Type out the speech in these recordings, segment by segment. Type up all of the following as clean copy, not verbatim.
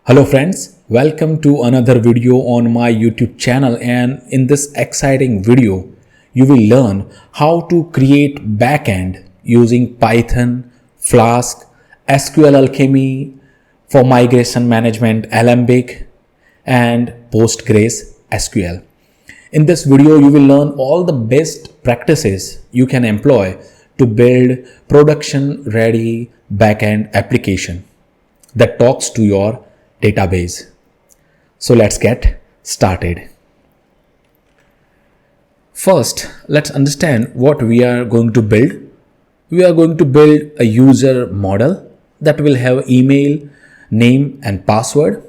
Hello friends, welcome to another video on my YouTube channel, and in this exciting video you will learn how to create backend using Python, Flask, SQLAlchemy for migration management, Alembic and PostgreSQL. In this video you will learn all the best practices you can employ to build production ready backend application that talks to your database. So let's get started. First, let's understand what we are going to build. We are going to build a user model that will have email, name and password.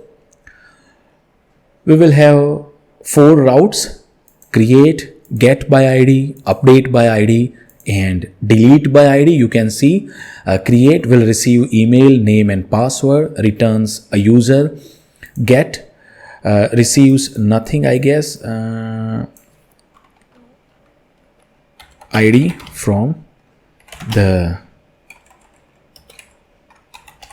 We will have 4 routes: create, get by ID, update by ID and delete by ID. You can see create will receive email, name and password, returns a user. Get receives nothing, I guess, ID from the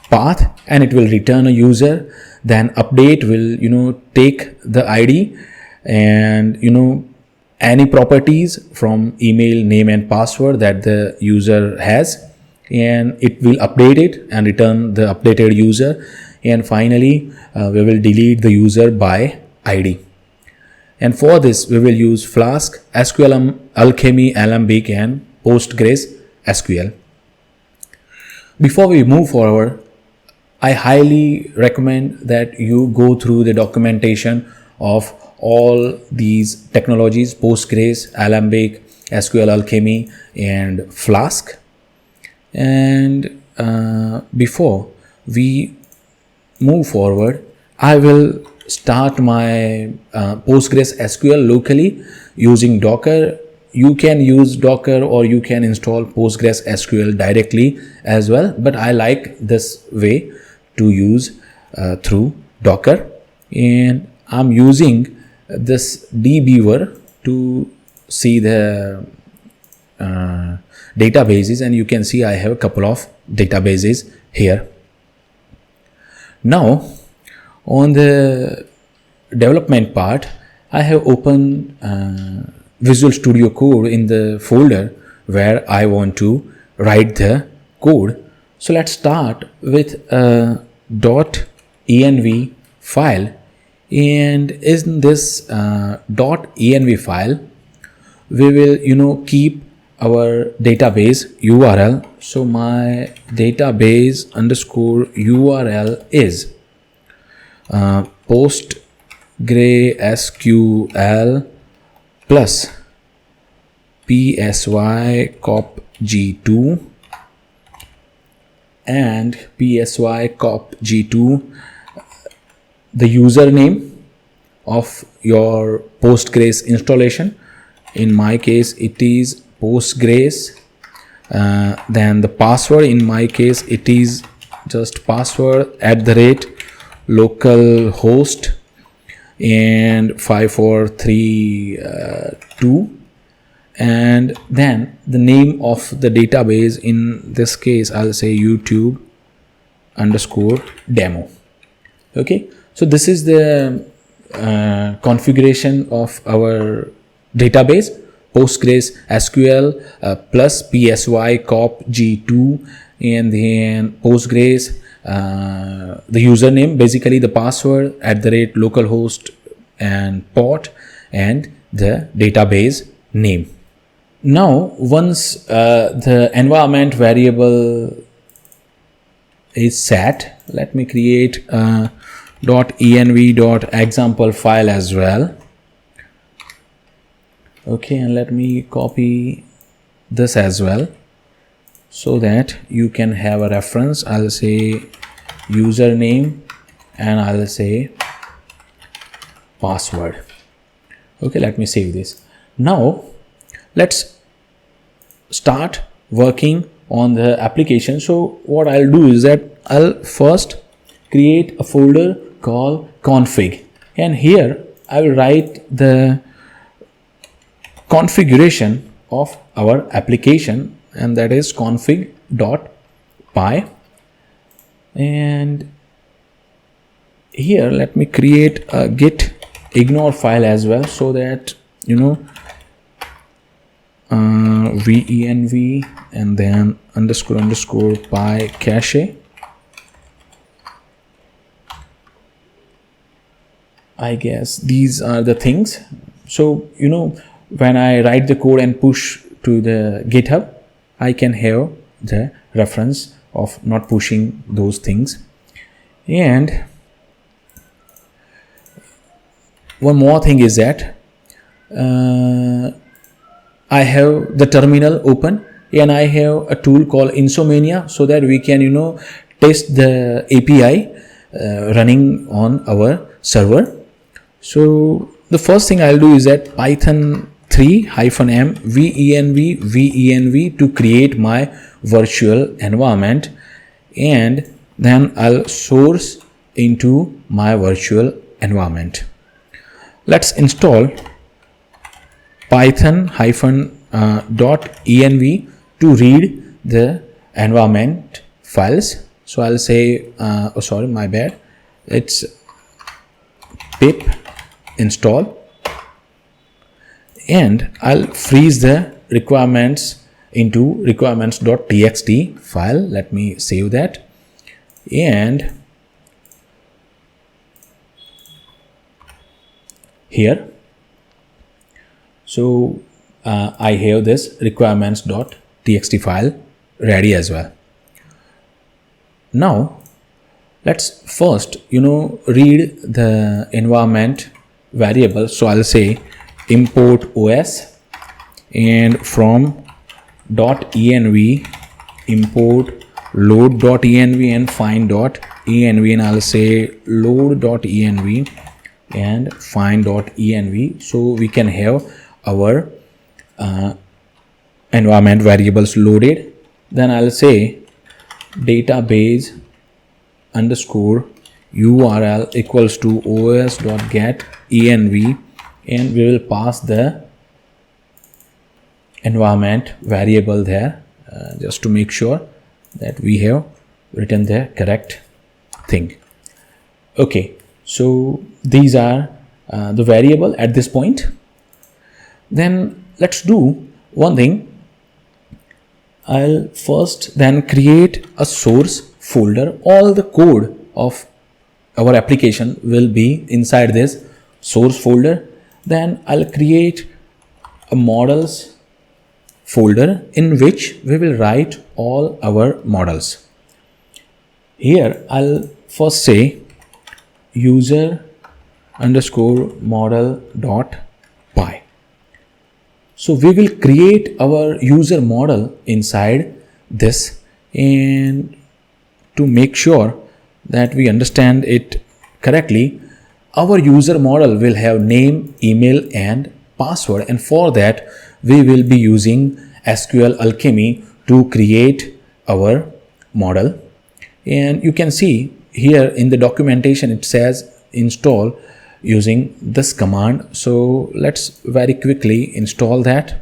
path and it will return a user. Then update will take the ID and any properties from email, name and password that the user has, and it will update it and return the updated user. And finally we will delete the user by ID. And for this we will use Flask, SQLAlchemy, Alembic and PostgreSQL. Before we move forward, I highly recommend that you go through the documentation of all these technologies: Postgres, Alembic, SQLAlchemy and Flask. And before we move forward, I will start my PostgreSQL locally using Docker. You can use Docker or you can install PostgreSQL directly as well, but I like this way to use through Docker. And I'm using this dbeaver to see the databases, and you can see I have a couple of databases here. Now on the development part, I have opened Visual Studio Code in the folder where I want to write the code. So let's start with a .env file, and in this .env file we will keep our database URL. So my database underscore URL is PostgreSQL plus psy cop g2 and psy cop g2 the username of your Postgres installation. In my case it is Postgres. Then the password, in my case it is just password @localhost and 5432, and then the name of the database, in this case I'll say YouTube underscore demo. Okay, so this is the configuration of our database: PostgreSQL plus psy cop g2, and then Postgres, the username, basically the password @localhost and port, and the database name. Now once the environment variable is set, let me create a .env.example file as well. Okay, and let me copy this as well so that you can have a reference. I'll say username and I'll say password. Okay, let me save this. Now let's start working on the application. So what I'll do is that I'll first create a folder called config, and here I will write the configuration of our application, and that is config.py. And here let me create a git ignore file as well, so that venv and then __ py cache. I guess these are the things. So when I write the code and push to the GitHub, I can have the reference of not pushing those things. And one more thing is that I have the terminal open and I have a tool called Insomnia, so that we can test the API running on our server. So the first thing I'll do is that python 3-m venv to create my virtual environment, and then I'll source into my virtual environment. Let's install python-.env to read the environment files. So I'll say it's pip install, and I'll freeze the requirements into requirements.txt file. Let me save that. And here, so I have this requirements.txt file ready as well. Now let's first read the environment variable. So I'll say import os, and from .env import load.env and find.env, and I'll say load.env and find.env, so we can have our environment variables loaded. Then I'll say database _ URL equals to os.get env, and we will pass the environment variable there, just to make sure that we have written the correct thing. Okay, so these are the variable at this point. Then let's do one thing. I'll first then create a source folder. All the code of our application will be inside this source folder. Then I'll create a models folder in which we will write all our models. Here I'll first say user _ model.py. So we will create our user model inside this, and to make sure that we understand it correctly, our user model will have name, email and password, and for that we will be using SQLAlchemy to create our model. And you can see here in the documentation it says install using this command. So let's very quickly install that.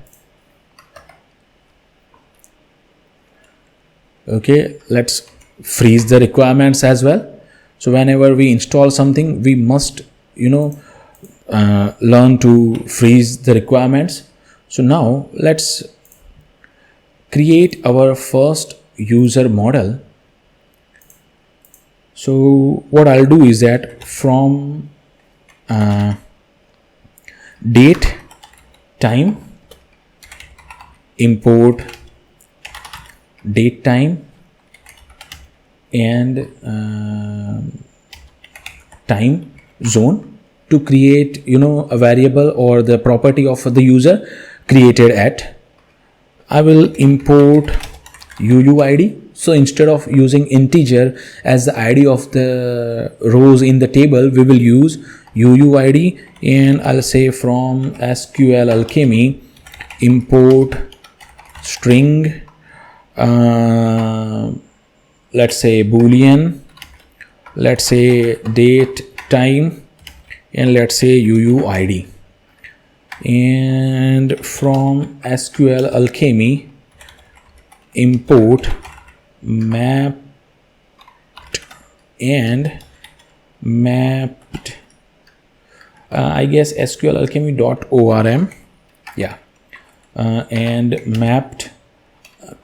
Okay, let's freeze the requirements as well. So whenever we install something, we must learn to freeze the requirements. So now let's create our first user model. So what I'll do is that from date time import date time and time zone to create a variable or the property of the user created at. I will import UUID. So instead of using integer as the ID of the rows in the table, we will use UUID, and I'll say from SQLAlchemy import string, let's say boolean, let's say date time, and let's say UUID, and from SQLAlchemy import mapped and mapped, I guess SQLAlchemy.orm, yeah, and mapped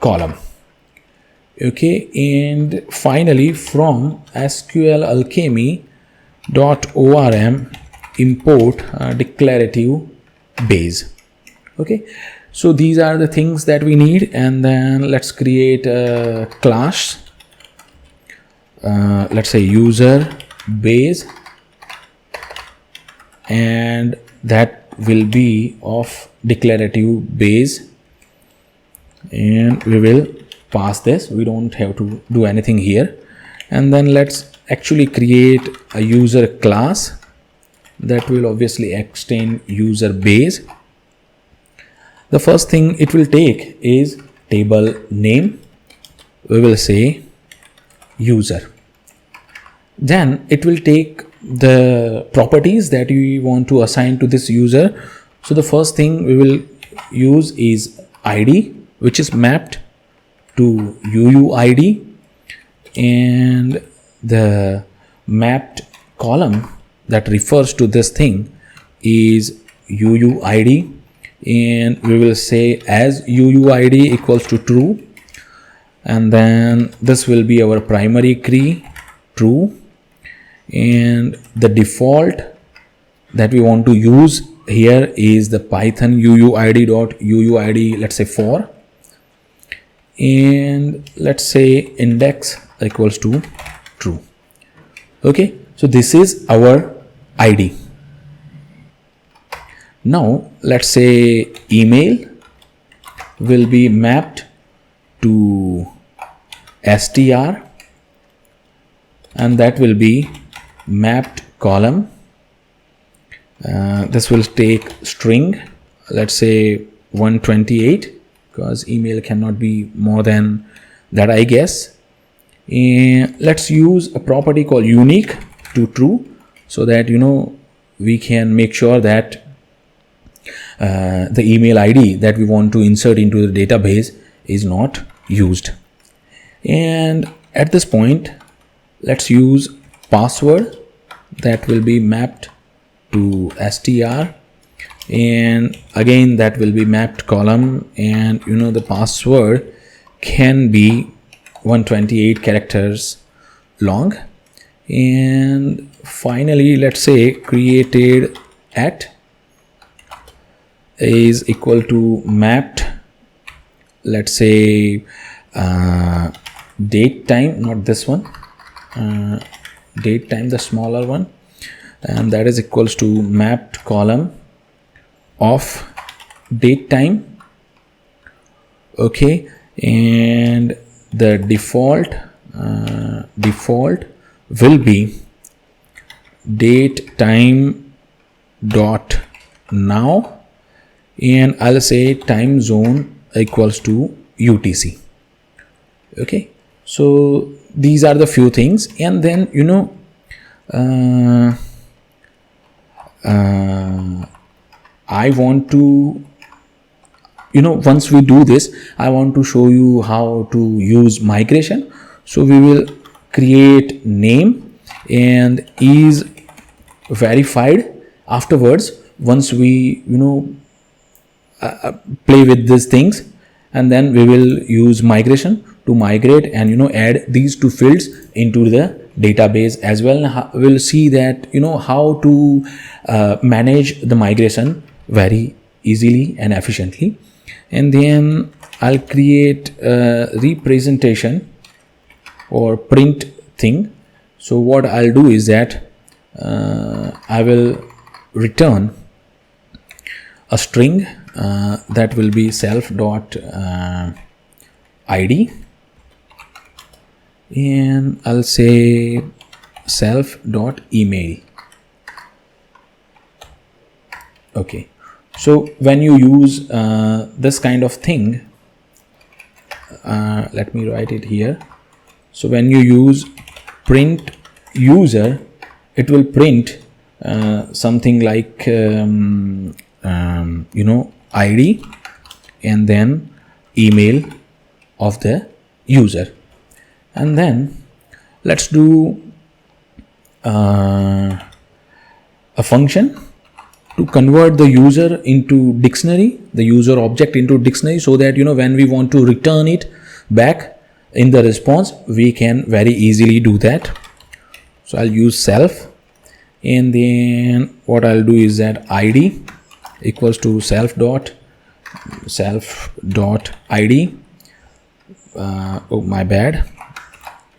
column. Okay, and finally from SQLAlchemy.orm import declarative base. Okay, so these are the things that we need, and then let's create a class. Let's say user base, and that will be of declarative base, and we will pass this. We don't have to do anything here. And then let's actually create a user class that will obviously extend user base. The first thing it will take is table name. We will say user. Then it will take the properties that we want to assign to this user. So the first thing we will use is ID, which is mapped to UUID, and the mapped column that refers to this thing is UUID, and we will say as UUID equals to true, and then this will be our primary key, true, and the default that we want to use here is the Python UUID.UUID, let's say 4, and let's say index equals to true. Okay, so this is our ID. Now let's say email will be mapped to str, and that will be mapped column. This will take string, let's say 128, because email cannot be more than that, I guess. And let's use a property called unique to true, so that we can make sure that the email ID that we want to insert into the database is not used. And at this point, let's use password that will be mapped to str, and again that will be mapped column, and the password can be 128 characters long. And finally, let's say created at is equal to mapped, let's say date time, not this one, date time, the smaller one, and that is equals to mapped column of date time. Okay, and the default will be date time dot now, and I'll say time zone equals to UTC. Okay, so these are the few things, and then I want to once we do this, I want to show you how to use migration. So we will create name and is verified afterwards, once we play with these things, and then we will use migration to migrate and add these two fields into the database as well. We'll see that how to manage the migration very easily and efficiently. And then I'll create a representation or print thing. So what I'll do is that I will return a string that will be self.id, and I'll say self.email. Okay, so when you use this kind of thing, let me write it here. So when you use print user, it will print something like ID and then email of the user. And then let's do a function to convert the user into dictionary, the user object into dictionary, so that when we want to return it back in the response, we can very easily do that. So I'll use self, and then what I'll do is that id equals to self dot id. Oh, my bad.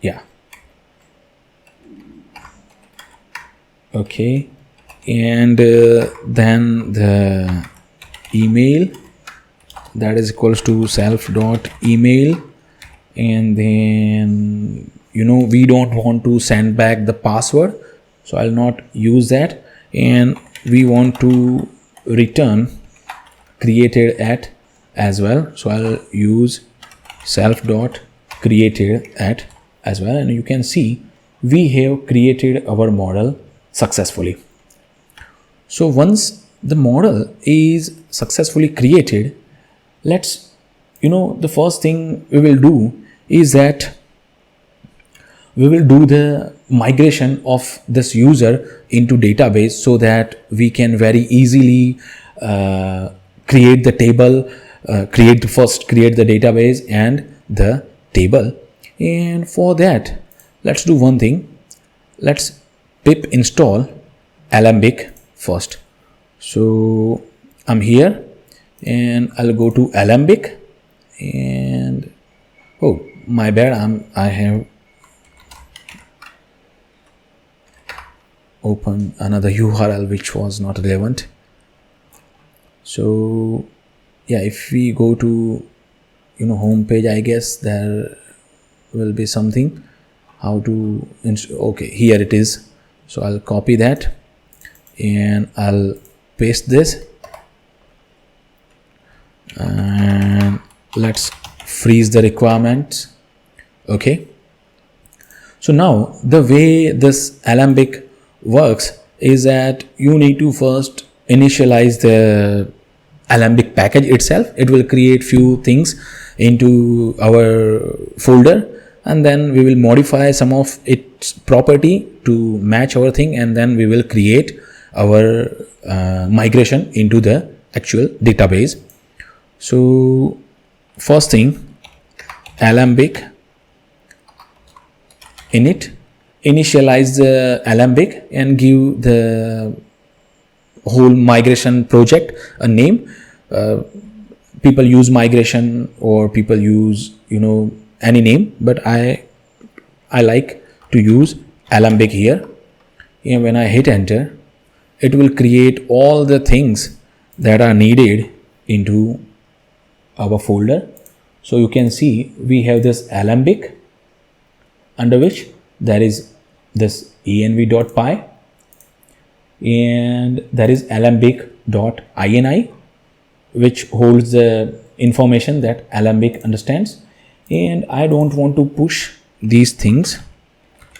Yeah. Okay. And then the email, that is equals to self dot email, and then we don't want to send back the password, so I'll not use that, and we want to return created at as well, so I'll use self dot created at as well, and you can see we have created our model successfully. So once the model is successfully created, let's the first thing we will do is that we will do the migration of this user into database, so that we can very easily create the table, create the database and the table. And for that, let's do one thing. Let's pip install Alembic first. So I'm here and I'll go to Alembic, and oh, my bad, I have opened another URL which was not relevant. So yeah, if we go to home page, I guess there will be something how to okay, here it is. So I'll copy that and I'll paste this, and let's freeze the requirements. Okay, so now the way this Alembic works is that you need to first initialize the Alembic package itself. It will create few things into our folder, and then we will modify some of its property to match our thing, and then we will create our migration into the actual database. So first thing, Alembic init, initialize the Alembic and give the whole migration project a name. People use migration or people use any name, but I like to use Alembic here. And when I hit enter, it will create all the things that are needed into our folder. So you can see we have this Alembic, under which there is this env.py, and there is alembic.ini, which holds the information that Alembic understands. And I don't want to push these things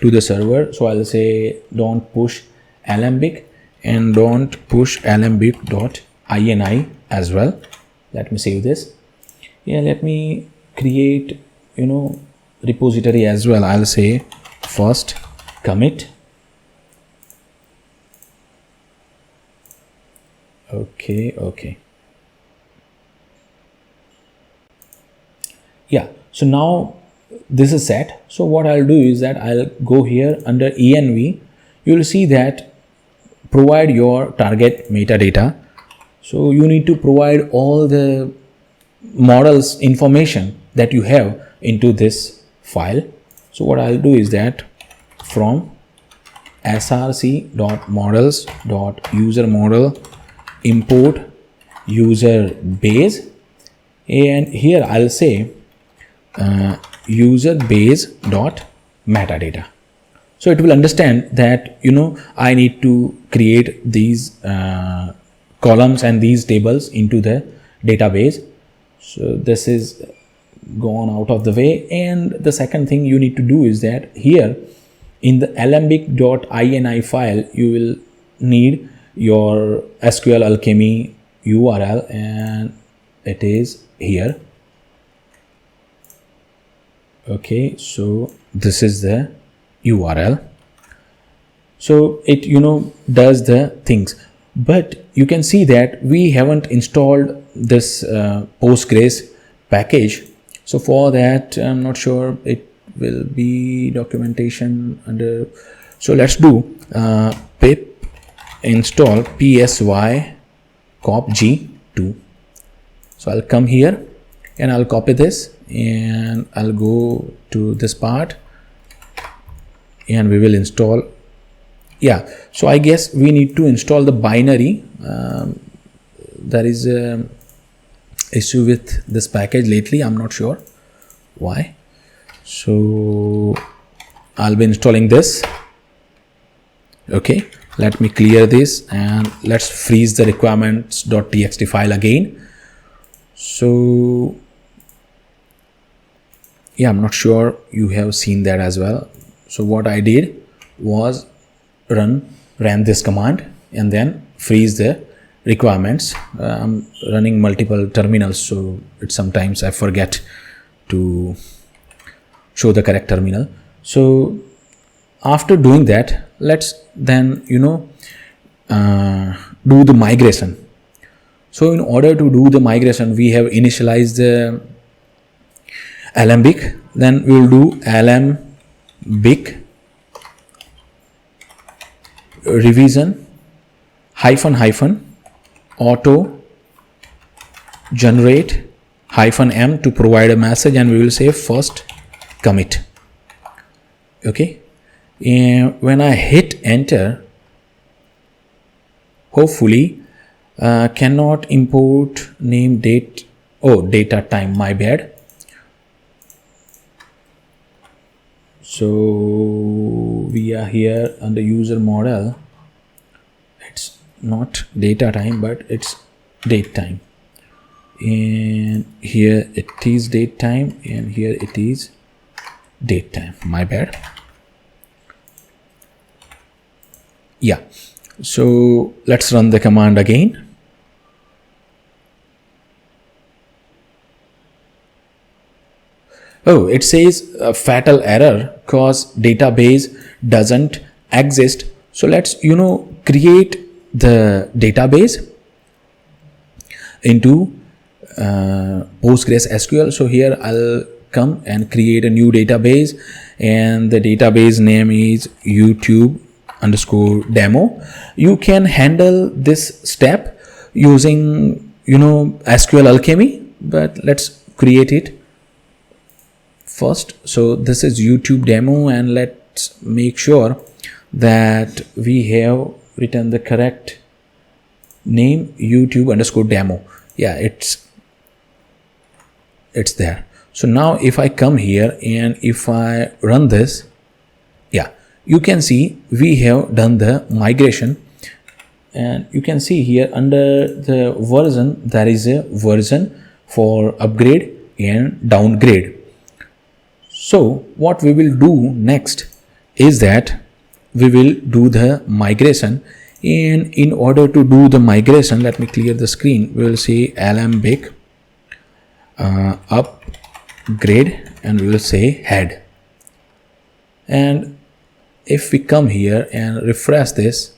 to the server, so I'll say don't push Alembic and don't push alembic.ini as well. Let me save this. Yeah, let me create repository as well. I'll say first commit. Okay. Yeah, so now this is set. So what I'll do is that I'll go here under env. You will see that provide your target metadata. So you need to provide all the models information that you have into this file. So what I'll do is that from src.models.userModel import user base, and here I'll say user base dot metadata. So it will understand that I need to create these columns and these tables into the database. So this is gone out of the way. And the second thing you need to do is that here in the alembic.ini file, you will need your SQLAlchemy URL, and it is here. Okay, so this is the URL. So it does the things, but you can see that we haven't installed this Postgres package. So for that, I'm not sure it will be documentation under. So let's do pip install psy cop g2. So I'll come here and I'll copy this and I'll go to this part and we will install. Yeah, so I guess we need to install the binary. There is a issue with this package lately. I'm not sure why. So I'll be installing this. Okay, let me clear this and let's freeze the requirements.txt file again. So yeah, I'm not sure you have seen that as well. So what I did was ran this command and then freeze the requirements. I'm running multiple terminals, so it's sometimes I forget to show the correct terminal. So after doing that, let's then do the migration. So in order to do the migration, we have initialized the Alembic. Then we will do Alembic revision -- auto generate -m to provide a message, and we will say first commit. Okay, and when I hit enter, hopefully cannot import name date. Oh, data time, my bad. So we are here under user model. It's not data time, but it's date time. And here it is date time, and here it is date time. My bad. Yeah. So let's run the command again. Oh, it says a fatal error because database doesn't exist. So let's create the database into PostgreSQL. So here I'll come and create a new database, and the database name is YouTube_demo. You can handle this step using SQLAlchemy, but let's create it first. So this is YouTube demo, and let's make sure that we have written the correct name, YouTube_demo. Yeah, it's there. So now if I come here and if I run this, yeah, you can see we have done the migration, and you can see here under the version there is a version for upgrade and downgrade. So what we will do next is that we will do the migration, and in order to do the migration, let me clear the screen. We will say Alembic upgrade, and we will say head. And if we come here and refresh this,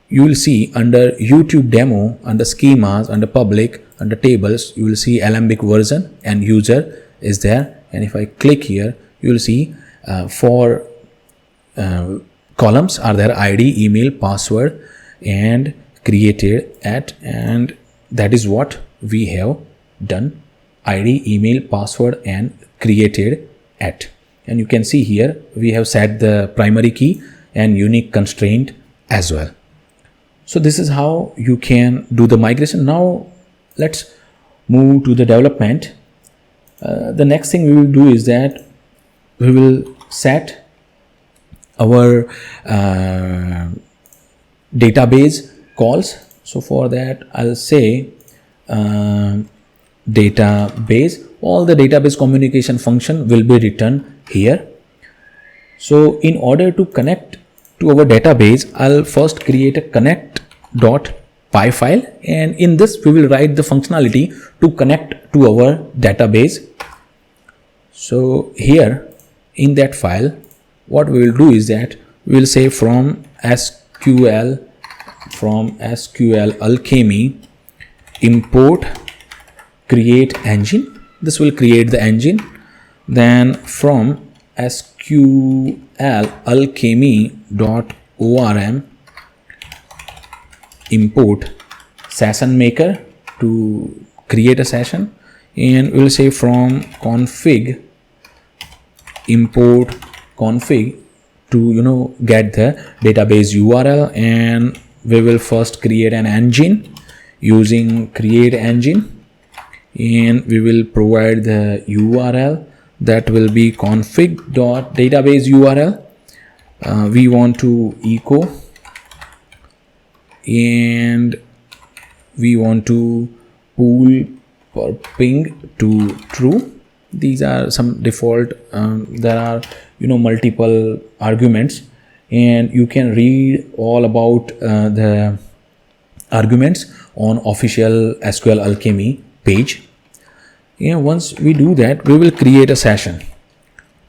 you will see under YouTube demo, under schemas, under public, under tables, you will see Alembic version and user is there. And if I click here, you will see four columns are there: ID, email, password, and created at, and that is what we have done: ID, email, password, and created at. And you can see here we have set the primary key and unique constraint as well. So this is how you can do the migration. Now let's move to the development. The next thing we will do is that we will set our database calls. So for that I'll say database. All the database communication function will be written here. So in order to connect to our database, I'll first create a connect.py file, and in this we will write the functionality to connect to our database. So here in that file, what we will do is that we'll say from SQLAlchemy import create engine. This will create the engine. Then from SQLAlchemy.orm import session maker to create a session, and we'll say from config import config to get the database URL, and we will first create an engine using create engine, and we will provide the URL that will be config.database URL. We want to echo, and we want to pool ping to true. These are some default. There are multiple arguments, and you can read all about the arguments on official SQLAlchemy page. And once we do that, we will create a session.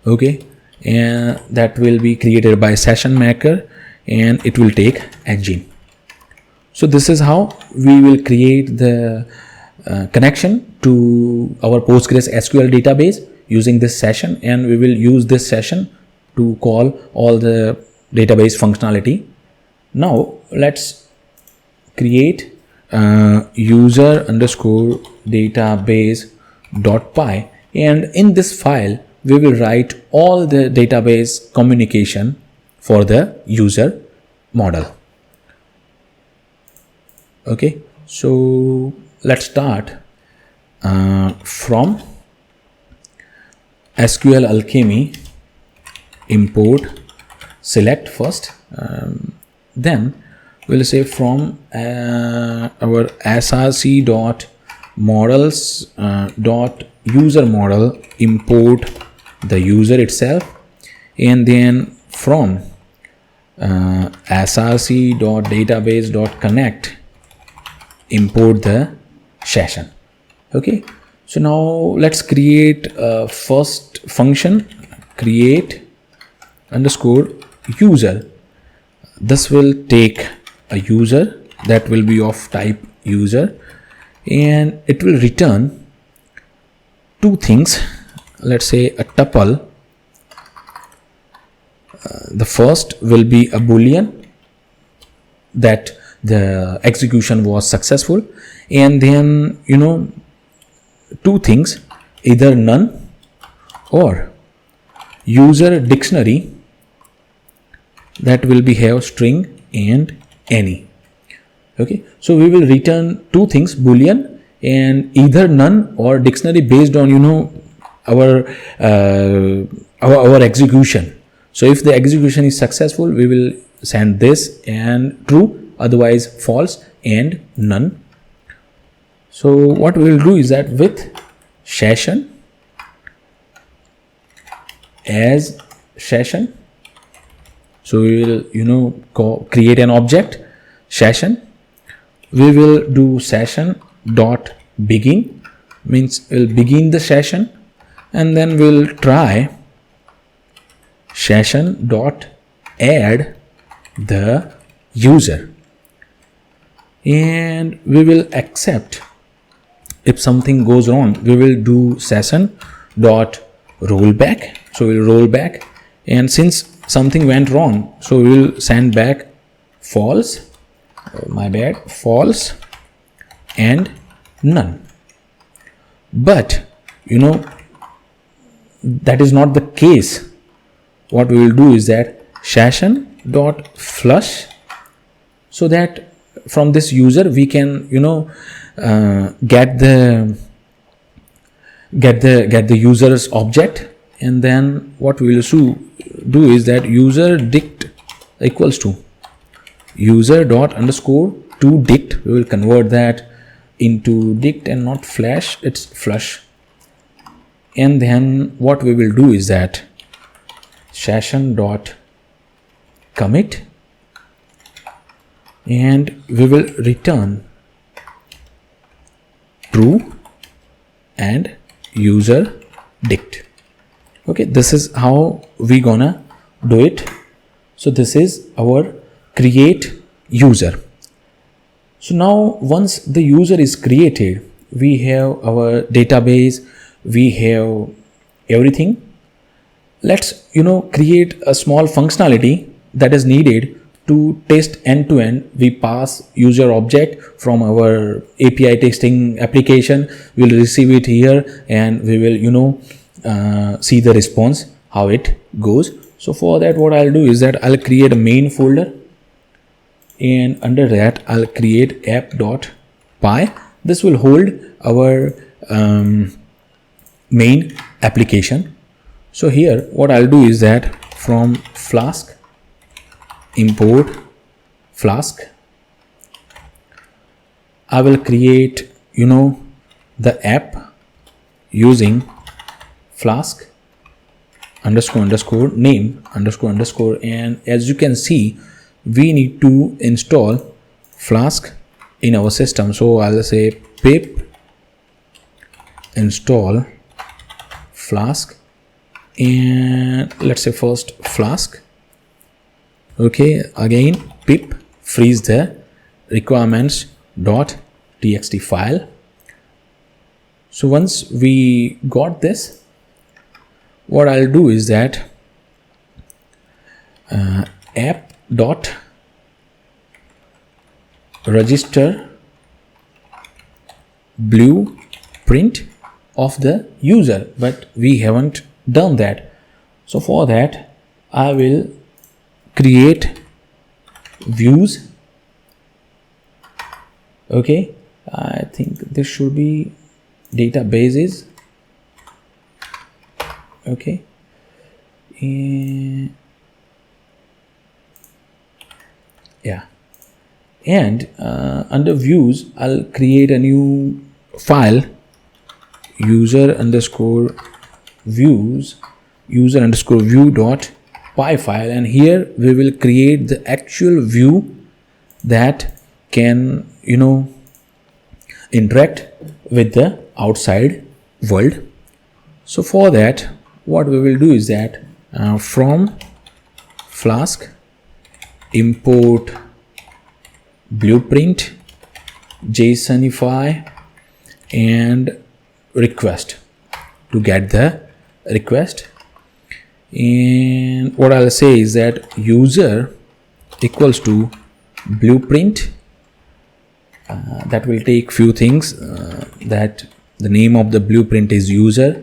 Okay, and that will be created by session maker, and it will take engine. So this is how we will create the connection to our PostgreSQL database using this session, and we will use this session to call all the database functionality. Now let's create user underscore database.py, and in this file we will write all the database communication for the user model. Okay, so let's start from SQLAlchemy import select first, then we'll say from our src.models.user model import the user itself, and then from src.database.connect import the session. Okay, so now let's create a first function, create underscore user. This will take a user that will be of type user, and it will return two things. Let's say a tuple. The first will be a boolean that the execution was successful, and then two things, either none or user dictionary that will be have string and any. Okay, so we will return two things, boolean and either none or dictionary based on our execution. So if the execution is successful, we will send this and true, otherwise false and none. So what we will do is that with session as session, so we will create an object session. We will do session dot begin, means we'll begin the session, and then we'll try session dot add the user, and we will accept. If something goes wrong, we will do session dot rollback. So we'll roll back, and since something went wrong, so we will send back false, false and none. But that is not the case. What we will do is that session dot flush, so that from this user we can get the user's object, and then what we will do is that user dict equals to user dot underscore to dict. We will convert that into dict and not flash, it's flush. And then what we will do is that session dot commit, and we will return true and user dict. Okay, this is how we gonna do it. So this is our create user. So now once the user is created, we have our database, we have everything. Let's create a small functionality that is needed to test end-to-end. We pass user object from our API testing application. We'll receive it here and we will see the response, how it goes. So for that, what I'll do is that I'll create a main folder, and under that I'll create app.py. This will hold our main application. So here what I'll do is that from Flask import Flask, I will create the app using Flask __ name __ and as you can see, we need to install Flask in our system. So I'll say pip install Flask, and let's say first Flask. Okay, again pip freeze the requirements.txt file. So once we got this, what I'll do is that app.register blueprint of the user, but we haven't done that. So for that I will create views. Okay, I think this should be databases. Okay, yeah, and under views I'll create a new file, user_view.py file, and here we will create the actual view that can interact with the outside world. So for that, what we will do is that from Flask import blueprint JSONify and request to get the request. And what I'll say is that user equals to blueprint. That will take few things, that the name of the blueprint is user.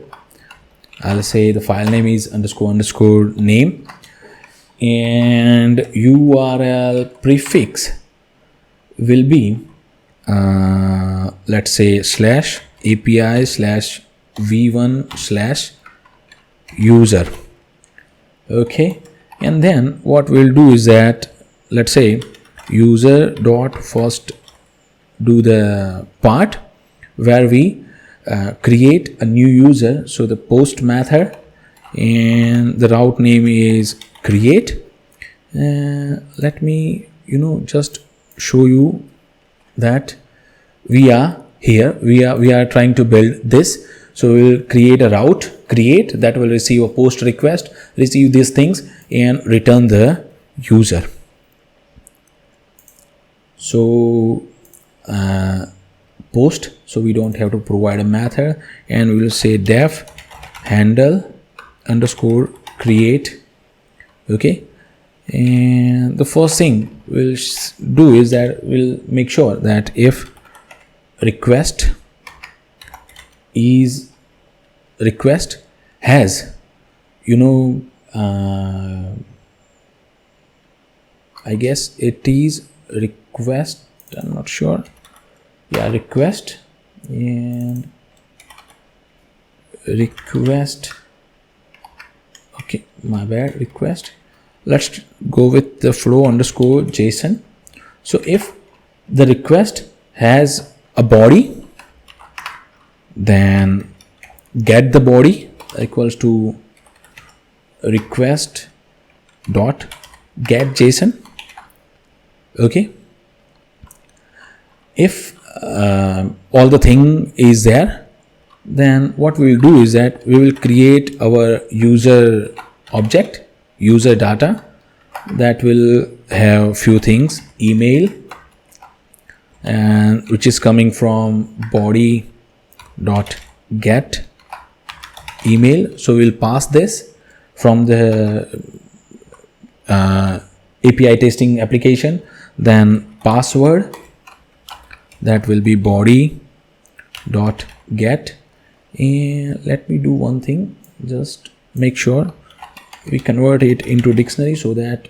I'll say the file name is __ name, and URL prefix will be let's say /API/v1/user. Okay, and then what we'll do is that let's say user dot first do the part where we create a new user. So the post method, and the route name is create. Let me just show you that we are here, we are trying to build this. So we'll create a route create that will receive a post request, receive these things and return the user. So post, so we don't have to provide a method, and we will say def handle _ create. Okay, and the first thing we'll do is that we'll make sure that if request has I guess it is request, I'm not sure, yeah, request and request, okay, my bad, request, let's go with the flow _ JSON. So if the request has a body, then get the body equals to request dot get JSON. Okay, if all the thing is there, then what we will do is that we will create our user object, user data, that will have few things: email, and which is coming from body dot get email. So we'll pass this from the API testing application. Then password, that will be body dot get. And let me do one thing, just make sure we convert it into dictionary so that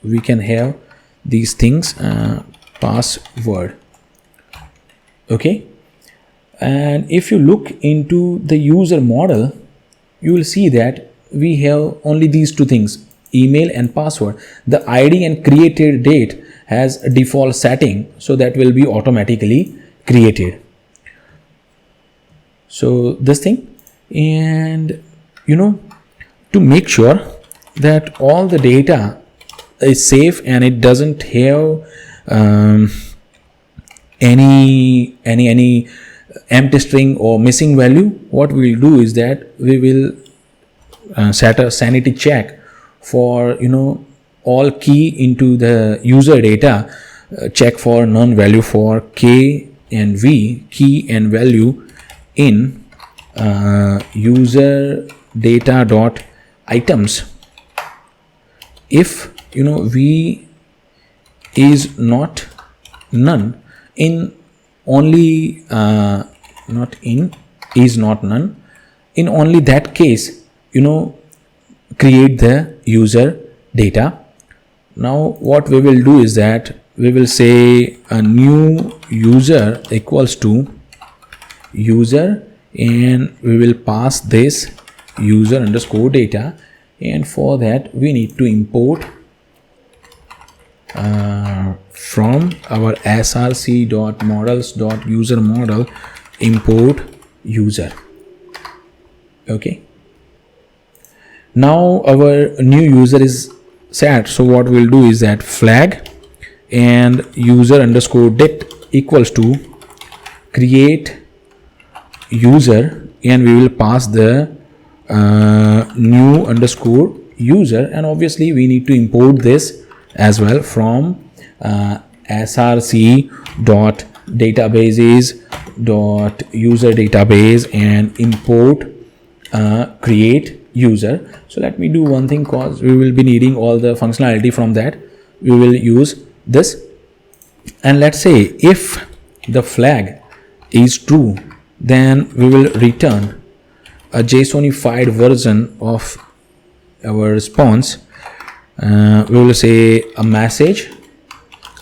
we can have these things. Password. Okay, and if you look into the user model, you will see that we have only these two things, email and password. The ID and created date has a default setting, so that will be automatically created. So this thing, and to make sure that all the data is safe and it doesn't have any empty string or missing value, what we will do is that we will set a sanity check for all key into the user data, check for none value for k and v, key and value in user data dot items. If v is not none, in only not in is not none, in only that case create the user data. Now what we will do is that we will say a new user equals to user, and we will pass this user underscore data, and for that we need to import from our src.models.user model import user. Okay, now our new user is set. So what we'll do is that flag and user underscore det equals to create user, and we will pass the new underscore user, and obviously we need to import this as well from src.databases.user database and import create user. So let me do one thing, cause we will be needing all the functionality from that. We will use this, and let's say if the flag is true, then we will return a JSONified version of our response. We will say a message,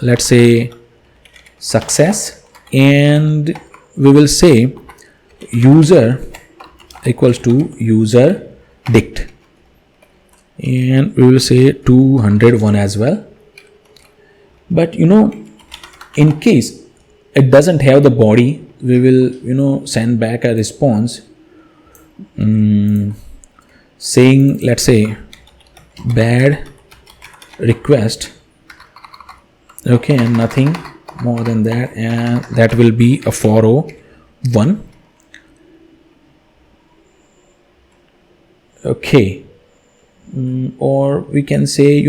let's say success, and we will say user equals to user dict, and we will say 201 as well. But in case it doesn't have the body, we will send back a response saying, let's say bad request, okay, and nothing more than that, and that will be a 401. Okay, or we can say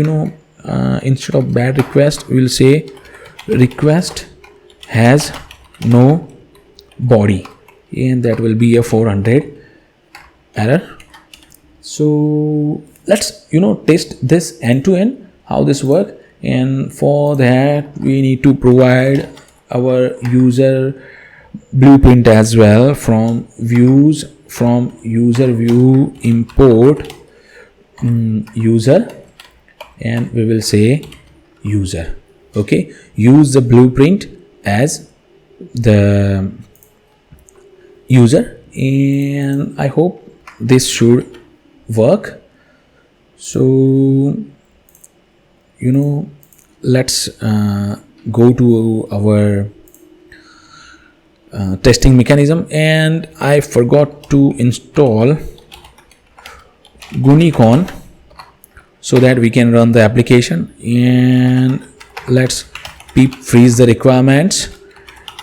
instead of bad request, we will say request has no body, and that will be a 400 error. So let's test this end to end, how this works. And for that we need to provide our user blueprint as well from views, from user view import user, and we will say user. Okay, use the blueprint as the user, and I hope this should work. So let's go to our testing mechanism, and I forgot to install Gunicon so that we can run the application. And let's pip freeze the requirements,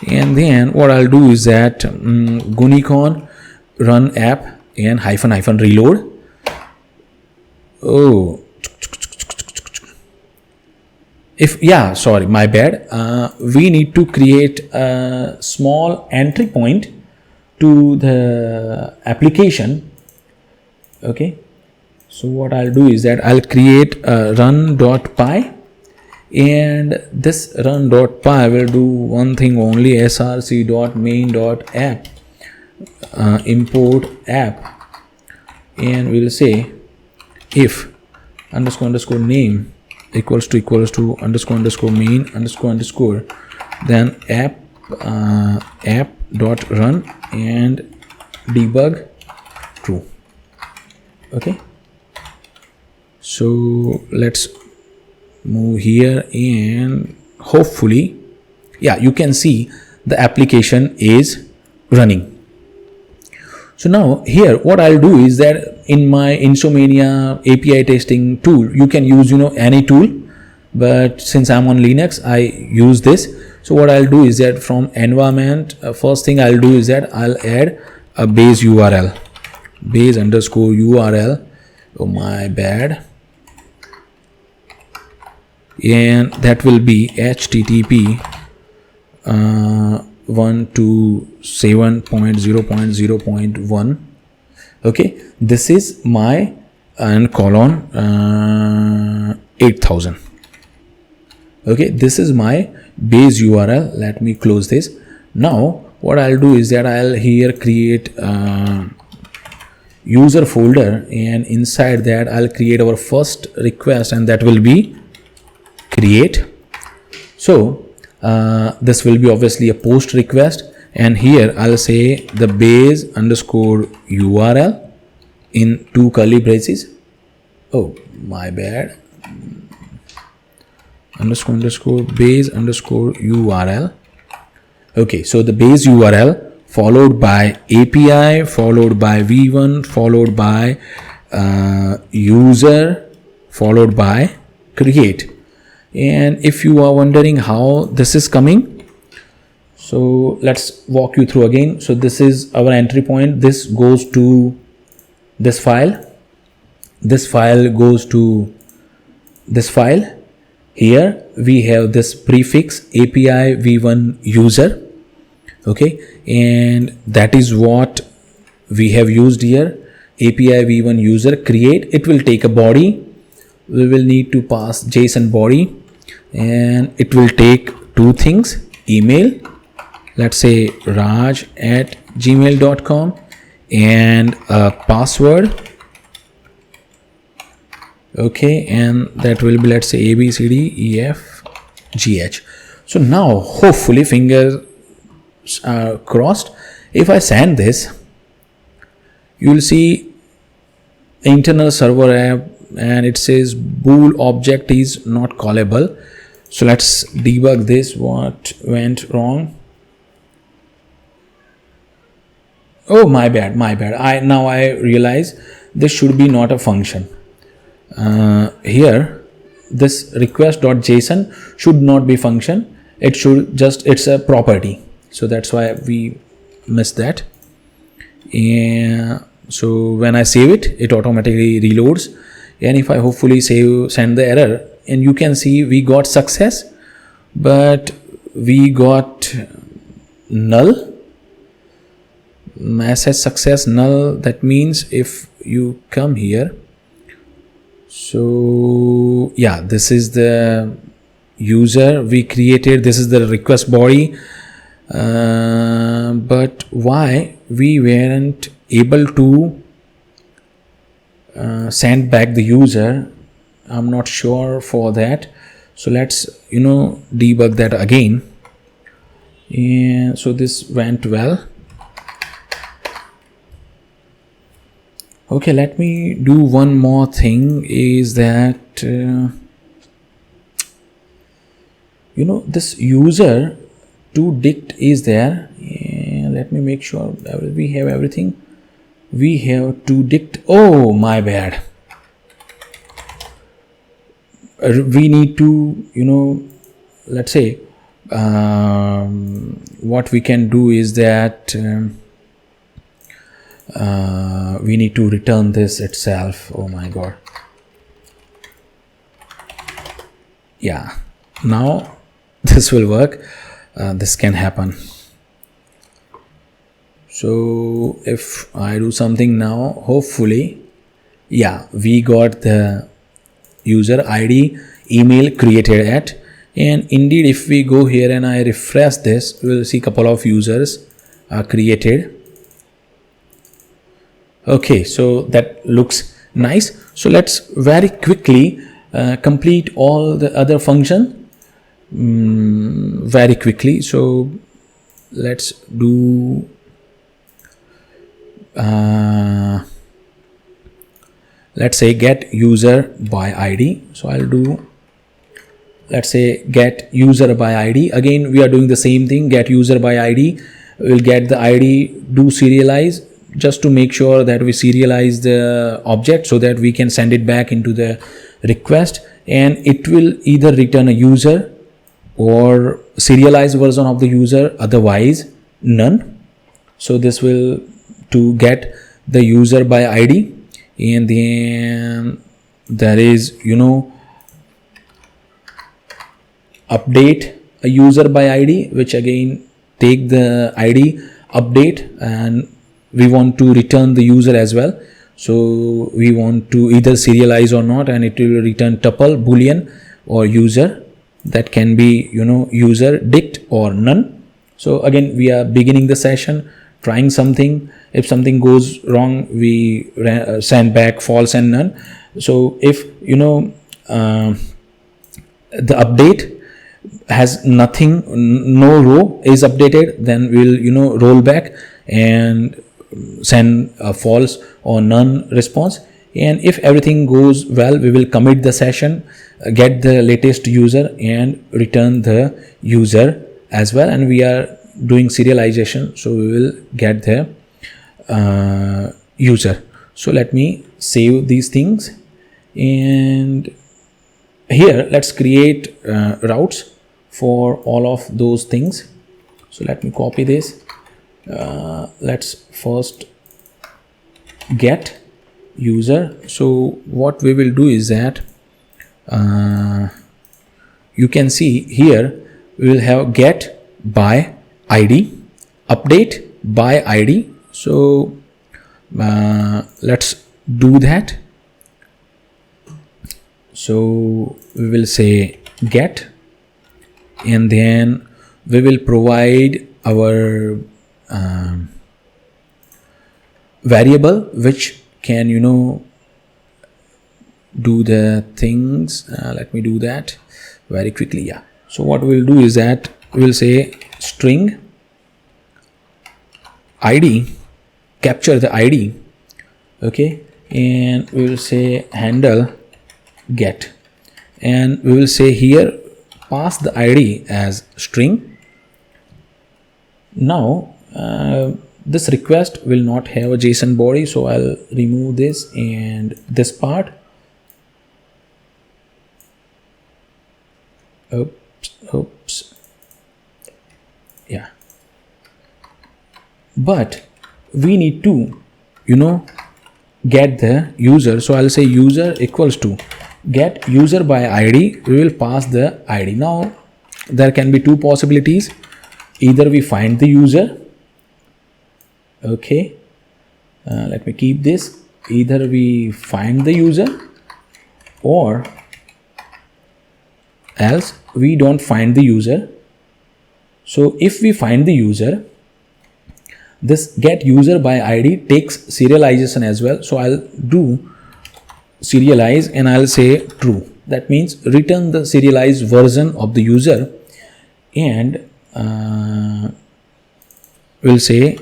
and then what I'll do is that Gunicon run app and -- reload. Oh, if, yeah, sorry, my bad, we need to create a small entry point to the application. Okay, so what I'll do is that I'll create a run.py, and this run.py will do one thing only: src.main.app, import app, and we'll say if underscore name equals to underscore main underscore then app dot run and debug true. Okay, so let's move here, and hopefully, yeah, you can see the application is running. So now here what I'll do is that in my Insomnia API testing tool, you can use any tool, but since I'm on Linux, I use this. So what I'll do is that from environment, first thing I'll do is that I'll add a base URL, base underscore URL, oh my bad, and that will be http 127.0.0.1. okay, this is my and colon 8000. okay, this is my base URL. Let me close this. Now what I'll do is that I'll here create user folder, and inside that I'll create our first request, and that will be create. So this will be obviously a post request, and here I'll say the base underscore URL in 2 curly braces. Oh my bad, underscore base underscore URL. okay, so the base URL followed by API followed by v1 followed by user followed by create. And if you are wondering how this is coming, so let's walk you through again. So this is our entry point. This goes to this file. This file goes to this file. Here we have this prefix API v1 user. Okay, and that is what we have used here. API v1 user create. It will take a body. We will need to pass JSON body, and it will take 2 things: email, let's say raj@gmail.com, and a password. okay, and that will be, let's say, ABCDEFGH. so now hopefully, fingers are crossed, if I send this, you will see internal server app, and it says bool object is not callable. So let's debug this. What went wrong? Oh, my bad. Now I realize this should be not a function. Here this request.json should not be function. It should just, it's a property. So that's why we missed that. And so when I save it, it automatically reloads. And if I hopefully send the error, and you can see we got success, but we got null. Message success null. That means if you come here, so yeah, this is the user we created. This is the request body. But why we weren't able to send back the user, I'm not sure for that. So let's debug that again. And so this went well. Okay, let me do one more thing, is that this user to dict is there. And let me make sure we have everything. We have to dict. Oh, my bad. We need to let's say what we can do is that we need to return this itself. Oh my god. Yeah, Now this will work. This can happen. So if I do something now, hopefully, yeah, we got the user ID email created at, and indeed if we go here and I refresh this, we'll see a couple of users are created. Okay, so that looks nice. So let's very quickly complete all the other function very quickly. So let's do let's say get user by ID. So I'll do, let's say, get user by ID. Again, we are doing the same thing, get user by ID. We'll get the ID, do serialize, just to make sure that we serialize the object so that we can send it back into the request, and it will either return a user or serialized version of the user, otherwise none. So this will to get the user by ID, and then there is update a user by ID, which again take the ID, update, and we want to return the user as well. So we want to either serialize or not, and it will return tuple, boolean, or user. That can be user, dict, or none. So again, we are beginning the session, trying something. If something goes wrong, we send back false and none. So if the update has nothing, no row is updated, then we'll roll back and send a false or none response. And if everything goes well, we will commit the session, get the latest user, and return the user as well. And we are doing serialization, so we will get the user. So let me save these things, and here let's create routes for all of those things. So let me copy this. Let's first get user. So what we will do is that you can see here we will have get by ID, update by ID. So let's do that. So we will say get, and then we will provide our variable which can do the things. Let me do that very quickly. Yeah, so what we'll do is that we'll say string ID, capture the ID, okay, and we will say handle get, and we will say here pass the ID as string. Now this request will not have a JSON body, so I'll remove this and this part. Oops. Yeah, but we need to get the user. So I'll say user equals to get user by ID. We will pass the ID. Now there can be two possibilities. Either we find the user, okay, let me keep this. Either we find the user, or else we don't find the user. So if we find the user, this get user by ID takes serialization as well. So I'll do serialize, and I'll say true. That means return the serialized version of the user, and we'll say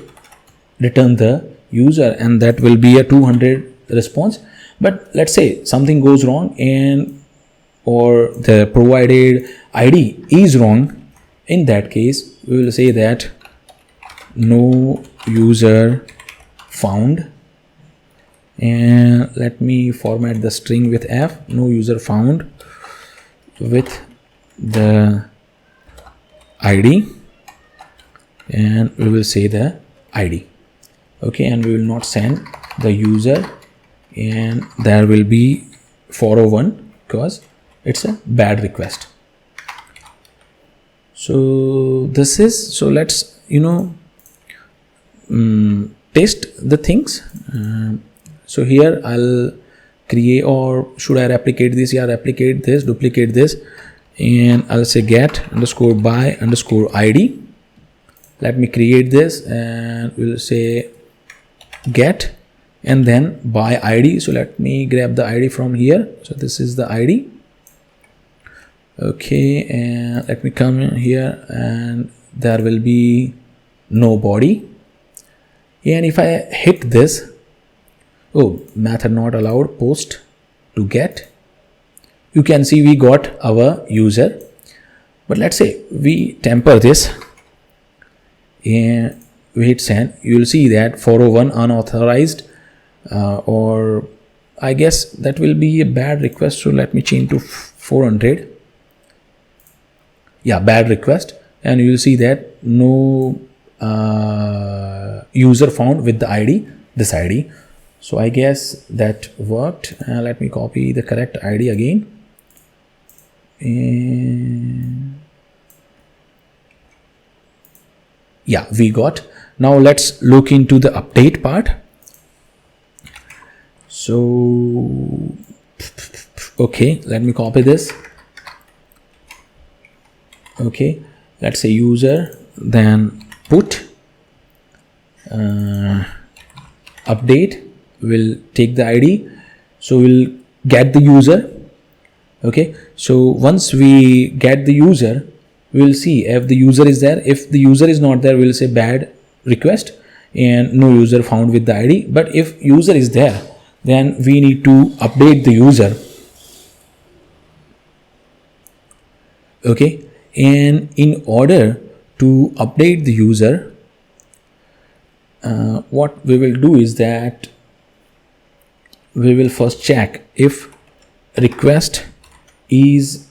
return the user, and that will be a 200 response. But let's say something goes wrong, and or the provided ID is wrong. In that case, we will say that no user found, and let me format the string with F, no user found with the ID, and we will say the ID, okay, and we will not send the user, and there will be 401 because it's a bad request. So this is, so let's test the things. So here I'll create, or should I replicate this? Yeah, replicate this, duplicate this, and I'll say get underscore by underscore id. Let me create this, and we'll say get and then by id. So let me grab the id from here. So this is the id. Okay, and let me come in here, and there will be no body. And if I hit this, oh, method not allowed, post to get, you can see we got our user. But let's say we temper this and we hit send, you will see that 401 unauthorized, or I guess that will be a bad request. So let me change to 400. Yeah, bad request, and you will see that no user found with the id, this id. So I guess that worked. Let me copy the correct id again, and yeah, we got. Now let's look into the update part. So okay, let me copy this. Okay, let's say user, then put update will take the id, so we'll get the user. Okay, so once we get the user, we'll see if the user is there. If the user is not there, we'll say bad request and no user found with the id. But if user is there, then we need to update the user. Okay, and in order to update the user, what we will do is that we will first check if request is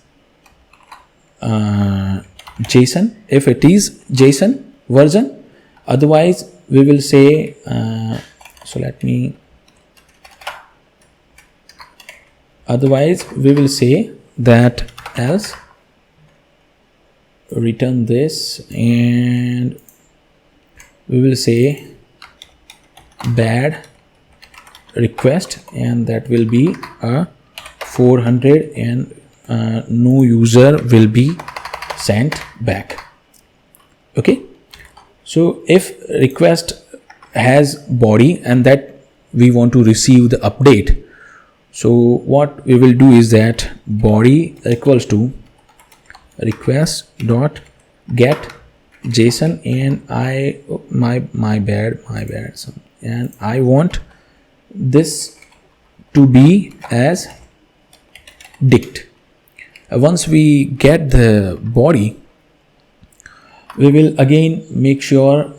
JSON, if it is JSON version. Otherwise we will say otherwise we will say that else return this, and we will say bad request, and that will be a 400, and no user will be sent back. Okay, so if request has body and that we want to receive the update, so what we will do is that body equals to request dot get JSON, and my bad, and I want this to be as dict. Once we get the body, we will again make sure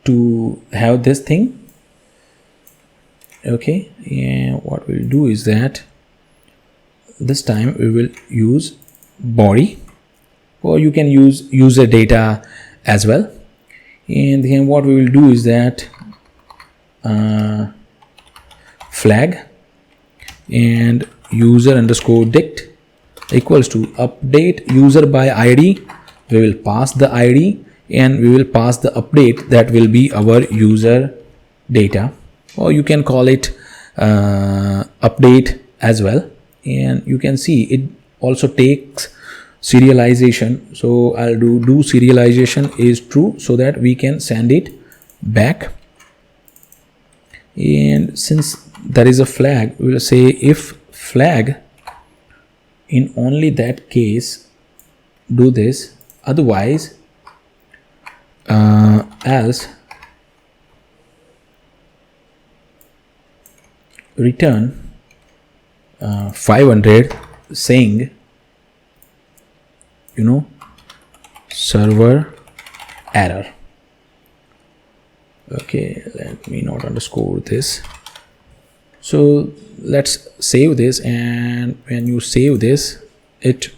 to have this thing. Okay, and what we'll do is that this time we will use body, or you can use user data as well. And then what we will do is that flag and user underscore dict equals to update user by id. We will pass the id and we will pass the update, that will be our user data, or you can call it update as well. And you can see it also takes serialization, so I'll do serialization is true, so that we can send it back. And since there is a flag, we will say if flag, in only that case do this, otherwise else return 500 saying server error. Okay, let me not underscore this. So let's save this, and when you save this, it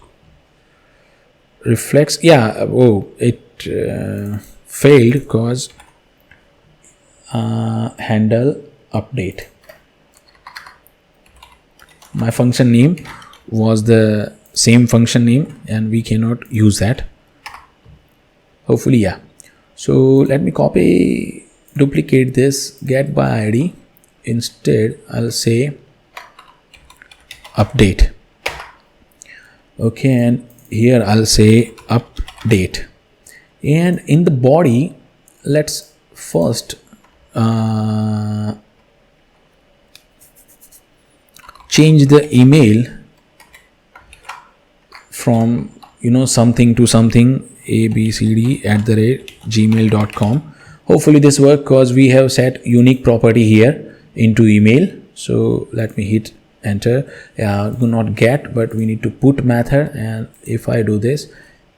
reflects, it failed because handle update. My function name was the same function name and we cannot use that. hopefully. Yeah, so let me copy, duplicate this get by id. Instead I'll say update. Okay, and here I'll say update, and in the body let's first change the email from something to something, abcd@gmail.com. hopefully this works because we have set unique property here into email. So let me hit enter. Do not get, but we need to put method, and if I do this,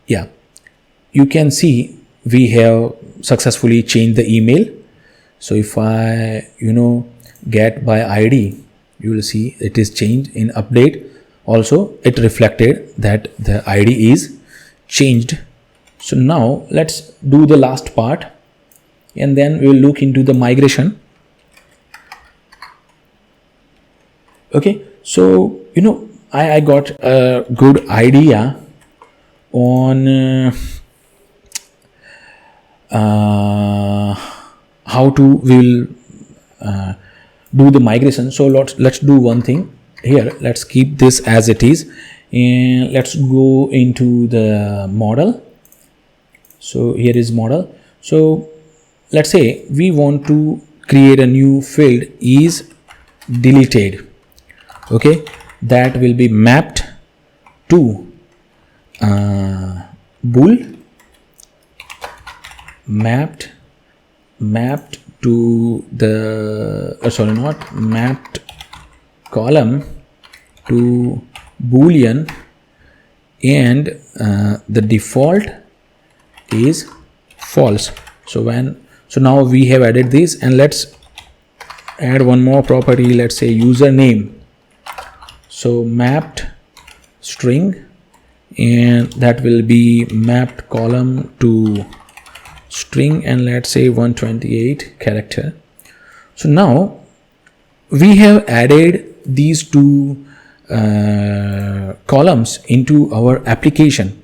yeah, you can see we have successfully changed the email. So if I get by id, you will see it is changed. In update also it reflected that the id is changed. So now let's do the last part, and then we will look into the migration. Okay, so I got a good idea on how to will do the migration. So let's do one thing here. Let's keep this as it is, and let's go into the model. So here is model. So let's say we want to create a new field is deleted. Okay, that will be mapped to bool, mapped to the sorry, not mapped column to boolean, and the default is false. So now we have added this, and let's add one more property. Let's say username. So mapped string, and that will be mapped column to string, and let's say 128 character. So now we have added these two columns into our application.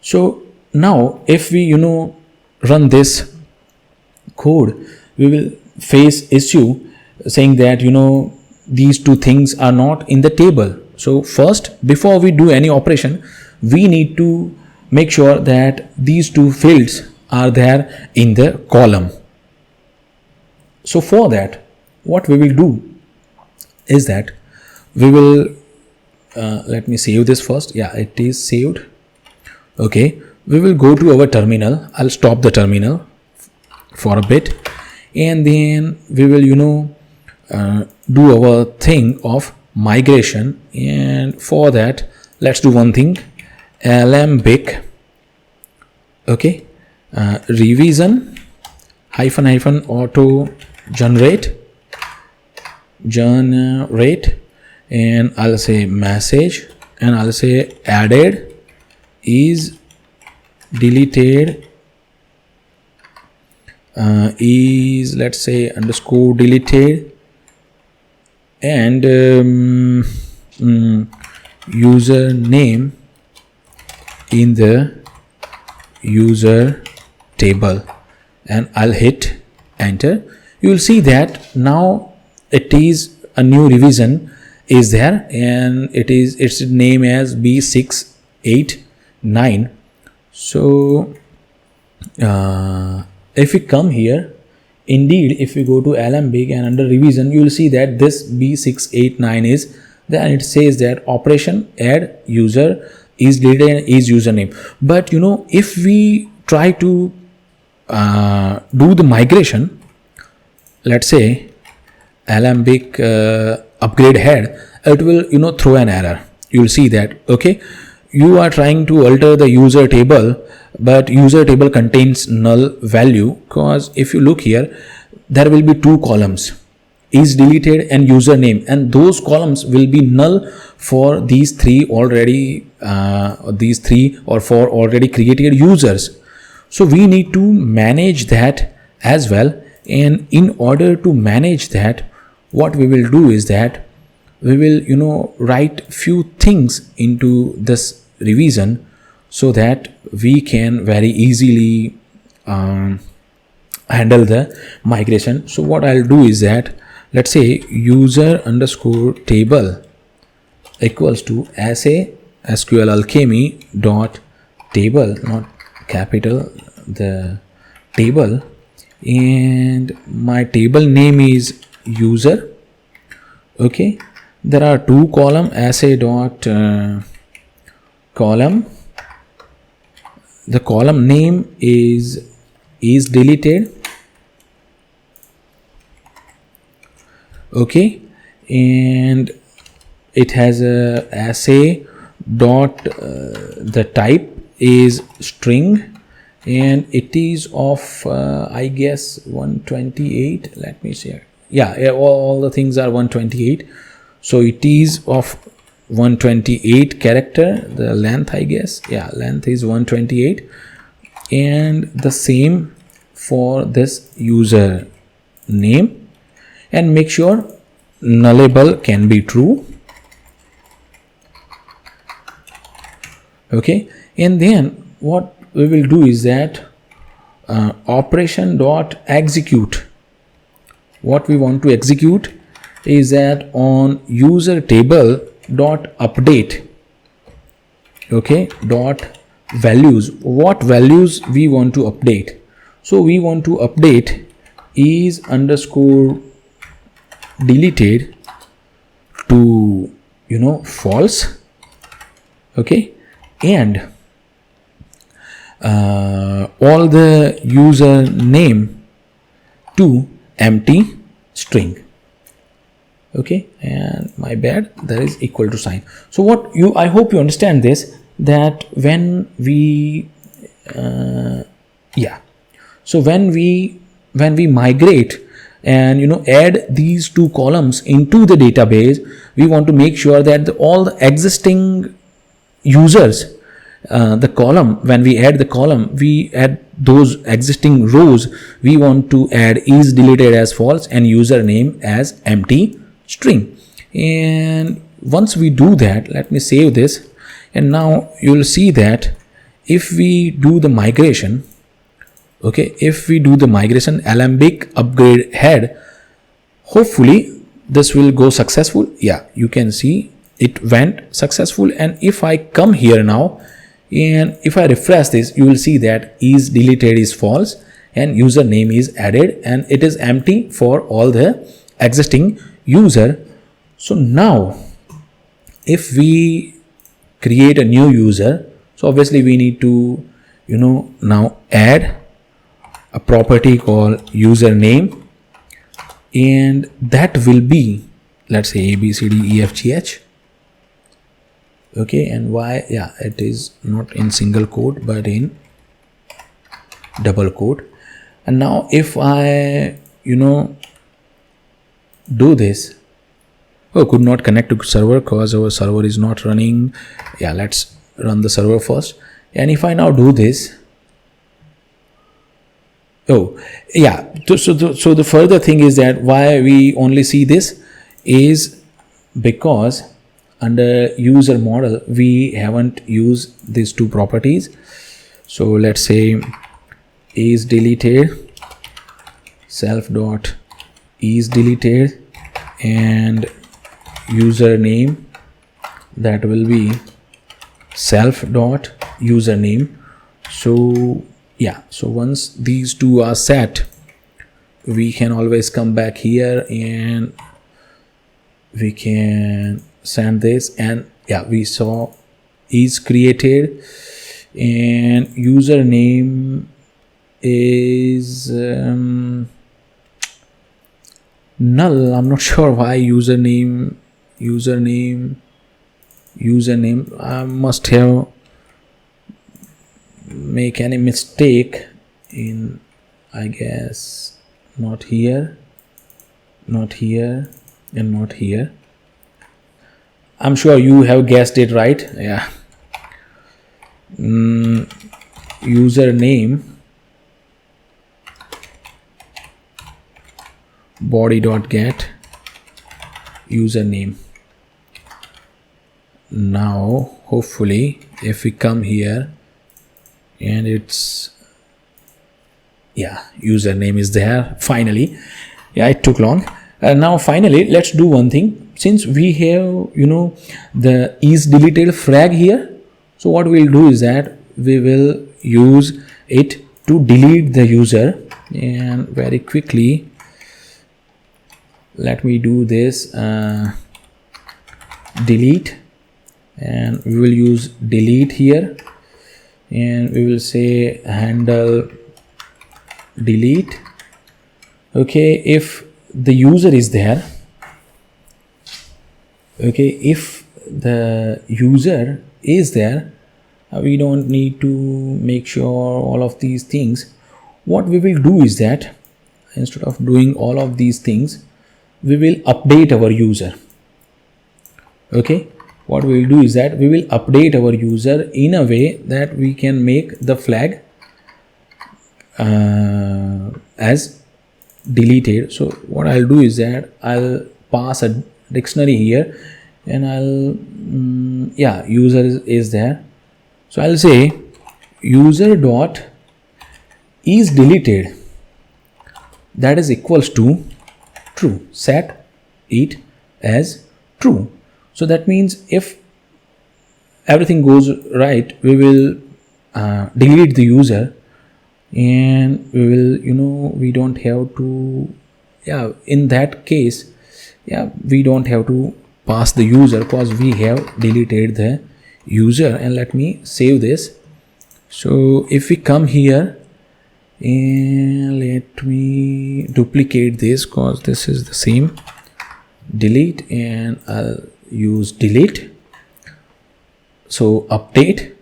So now if we run this code, we will face issue saying that these two things are not in the table. So first, before we do any operation, we need to make sure that these two fields are there in the column. So for that, what we will do is that we will let me save this first. Yeah, it is saved. Okay, we will go to our terminal. I'll stop the terminal for a bit, and then we will do our thing of migration. And for that, let's do one thing. Alembic, okay, revision -- auto generate, and I'll say message, and I'll say added is deleted, is, let's say, underscore deleted, and username in the user table, and I'll hit enter. You will see that now it is a new revision is there, and its name as B689. So if we come here, indeed, if we go to Alembic and under revision, you will see that this B689 is there, and it says that operation add user is deleted and is username. But if we try to do the migration, let's say Alembic upgrade head, it will throw an error. You will see that, okay, you are trying to alter the user table, but user table contains null value, because if you look here, there will be two columns, is deleted and username, and those columns will be null for these three or four already created users. So we need to manage that as well. And in order to manage that, what we will do is that we will write few things into this revision, so that we can very easily handle the migration. So what I'll do is that, let's say user underscore table equals to SQLAlchemy dot table, not capital, the table, and my table name is user. Okay, there are two column, assay dot column. The column name is deleted. Okay, and it has a assay dot the type is string, and it is of I guess 128. Let me see. Yeah, all the things are 128, so it is of 128 character, the length, I guess. Yeah, length is 128, and the same for this user name, and make sure nullable can be true. Okay, and then what we will do is that operation dot execute. What we want to execute is that on user table dot update. Okay, dot values. What values we want to update? So we want to update is underscore deleted to false. Okay, and all the user name to empty string. Okay, and my bad, there is equal to sign. So I hope you understand this, that when we so when we migrate and add these two columns into the database, we want to make sure that all the existing users, the column, when we add the column, we add those existing rows, we want to add is deleted as false and username as empty string. And once we do that, let me save this, and now you'll see that if we do the migration, okay, if we do the migration Alembic upgrade head, hopefully this will go successful. Yeah, you can see it went successful. And if I come here now and if I refresh this, you will see that is deleted is false and username is added, and it is empty for all the existing user. So now if we create a new user, so obviously we need to now add a property called username, and that will be, let's say, ABCDEFGH. Okay, and why? Yeah, it is not in single quote but in double quote. And now if I do this, could not connect to server because our server is not running. Yeah, let's run the server first. And if I now do this, so the further thing is that why we only see this is because under user model we haven't used these two properties. So let's say is deleted self dot is deleted and username, that will be self dot username. So yeah, so once these two are set, we can always come back here and we can send this, and yeah, we saw is created and username is null. I'm not sure why username I must have make any mistake in, I guess, not here, and not here. I'm sure you have guessed it right. Yeah, username body.get username. Now hopefully if we come here and it's, yeah, username is there finally. Yeah, it took long. Now finally let's do one thing. Since we have the is deleted flag here, so what we'll do is that we will use it to delete the user. And very quickly let me do this, delete, and we will use delete here, and we will say handle delete. Okay, if the user is there, okay, if the user is there, we don't need to make sure all of these things. What we will do is that instead of doing all of these things, we will update our user. Okay, what we will do is that we will update our user in a way that we can make the flag as deleted. So what I'll do is that I'll pass a dictionary here, and I'll yeah, user is there, so I'll say user dot is deleted, that is equals to true, set it as true. So that means if everything goes right, we will delete the user, and we will we don't have to, yeah, in that case, yeah, we don't have to pass the user because we have deleted the user. And let me save this. So if we come here, and let me duplicate this because this is the same, delete, and I'll use delete. So update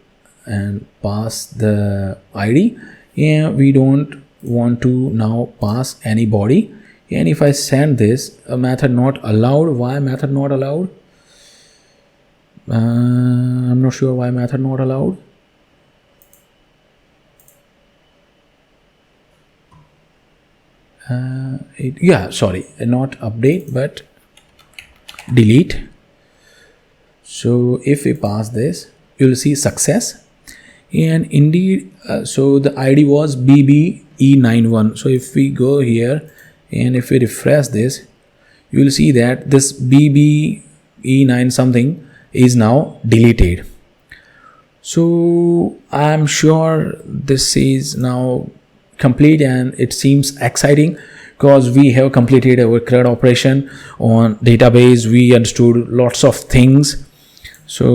and pass the ID, and we don't want to now pass anybody. And if I send this, a method not allowed. Why method not allowed? I'm not sure why method not allowed. Yeah, sorry, not update but delete. So if we pass this, you'll see success, and indeed so the ID was BBE91. So if we go here and if we refresh this, you will see that this BBE9 something is now deleted. So I'm sure this is now complete, and it seems exciting because we have completed our CRUD operation on database. We understood lots of things. So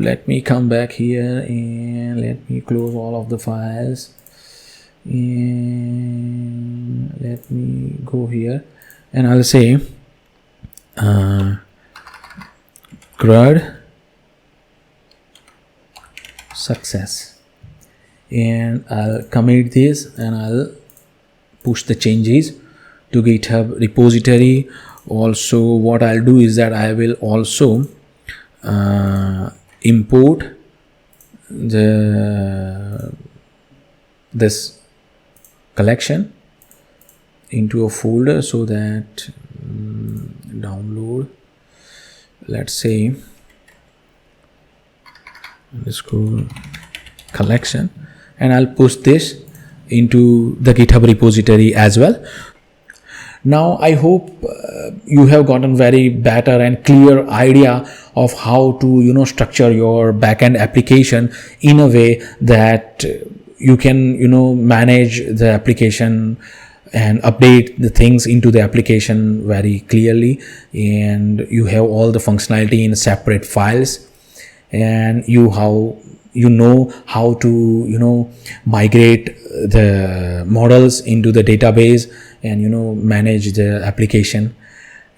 let me come back here and let me close all of the files, and let me go here, and I'll say CRUD success, and I'll commit this, and I'll push the changes to GitHub repository. Also what I'll do is that I will also import this collection into a folder, so that download, let's say let's go collection, and I'll push this into the GitHub repository as well. Now I hope you have gotten very better and clear idea of how to structure your backend application in a way that you can manage the application and update the things into the application very clearly, and you have all the functionality in separate files, and you know how to migrate the models into the database and manage the application.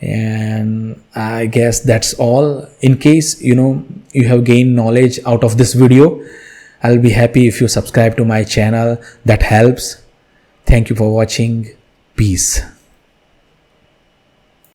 And I guess that's all. In case you have gained knowledge out of this video, I'll be happy if you subscribe to my channel. That helps. Thank you for watching. Peace.